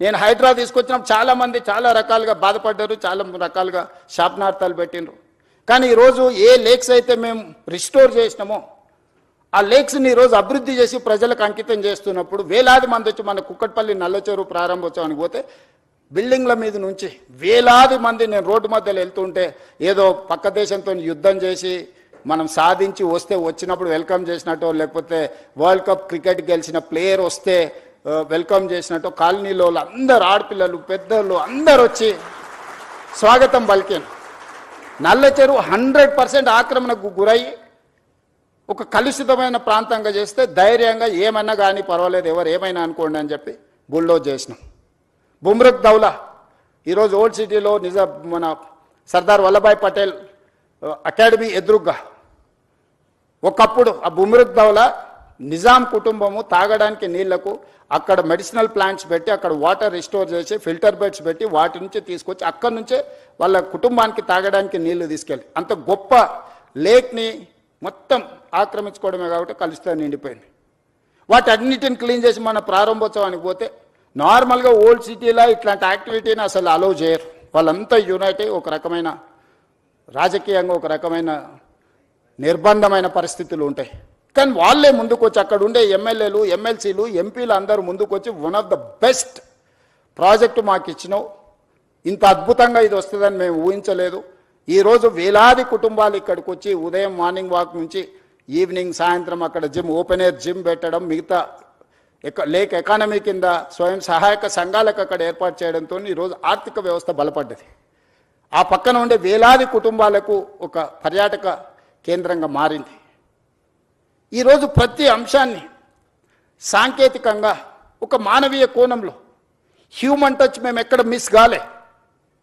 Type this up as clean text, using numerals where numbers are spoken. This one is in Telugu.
నేను హైదరాబాద్ తీసుకొచ్చినప్పుడు చాలామంది చాలా రకాలుగా బాధపడ్డారు, చాలా రకాలుగా శాపనార్థాలు పెట్టిండ్రు. కానీ ఈరోజు ఏ లేక్స్ అయితే మేము రిస్టోర్ చేసినామో ఆ లేక్స్ని ఈరోజు అభివృద్ధి చేసి ప్రజలకు అంకితం చేస్తున్నప్పుడు వేలాది మంది వచ్చి మన కుక్కట్పల్లి నల్లచెరువు ప్రారంభోత్సవానికి పోతే బిల్డింగ్ల మీద నుంచి వేలాది మంది నేను రోడ్డు మధ్యలో వెళ్తుంటే ఏదో పక్క దేశంతో యుద్ధం చేసి మనం సాధించి వస్తే వచ్చినప్పుడు వెల్కమ్ చేసినట్టు, లేకపోతే వరల్డ్ కప్ క్రికెట్ గెలిచిన ప్లేయర్ వస్తే వెల్కమ్ చేసినట్టు కాలనీలో అందరు ఆడపిల్లలు పెద్దలు అందరు వచ్చి స్వాగతం పలికాను. నల్లచెరువు 100% ఆక్రమణకు గురయ్యి ఒక కలుషితమైన ప్రాంతంగా చేస్తే ధైర్యంగా ఏమన్నా కానీ పర్వాలేదు, ఎవరు ఏమైనా అనుకోండి అని చెప్పి బుల్డోజ్ చేసినాం. బుమ్రక్ దౌలా ఈరోజు ఓల్డ్ సిటీలో మన సర్దార్ వల్లభాయ్ పటేల్ అకాడమీ ఎదురుగ్గా ఒకప్పుడు ఆ బుమ్రక్ దౌలా నిజాం కుటుంబము తాగడానికి నీళ్లకు అక్కడ మెడిసినల్ ప్లాంట్స్ పెట్టి అక్కడ వాటర్ రిస్టోర్ చేసి ఫిల్టర్ బెడ్స్ పెట్టి వాటి నుంచి తీసుకొచ్చి అక్కడి నుంచే వాళ్ళ కుటుంబానికి తాగడానికి నీళ్లు తీసుకెళ్ళి అంత గొప్ప లేక్ని మొత్తం ఆక్రమించుకోవడమే కాబట్టి కలుషితం నిండిపోయింది. వాటి అన్నిటిని క్లీన్ చేసి మన ప్రారంభోత్సవానికి పోతే నార్మల్గా ఓల్డ్ సిటీలో ఇట్లాంటి యాక్టివిటీని అసలు అలౌ చేయరు. వాళ్ళంతా యునైట్ అయ్యి ఒక రకమైన రాజకీయంగా ఒక రకమైన నిర్బంధమైన పరిస్థితులు ఉంటాయి. కానీ వాళ్ళే ముందుకు వచ్చి అక్కడ ఉండే ఎమ్మెల్యేలు ఎమ్మెల్సీలు ఎంపీలు అందరూ ముందుకు వచ్చి one of the best project మాకు ఇచ్చినావు, ఇంత అద్భుతంగా ఇది వస్తుందని మేము ఊహించలేదు. ఈరోజు వేలాది కుటుంబాలు ఇక్కడికి వచ్చి ఉదయం మార్నింగ్ వాక్ నుంచి ఈవినింగ్ సాయంత్రం అక్కడ జిమ్ ఓపెన్ ఎయిర్ జిమ్ పెట్టడం, మిగతా లేక్ ఎకానమీ కింద స్వయం సహాయక సంఘాలకు అక్కడ ఏర్పాటు చేయడంతో ఈరోజు ఆర్థిక వ్యవస్థ బలపడ్డది. ఆ పక్కన ఉండే వేలాది కుటుంబాలకు ఒక పర్యాటక కేంద్రంగా మారింది. ఈరోజు ప్రతి అంశాన్ని సాంకేతికంగా ఒక మానవీయ కోణంలో హ్యూమన్ టచ్ మేము ఎక్కడ మిస్ కాలే.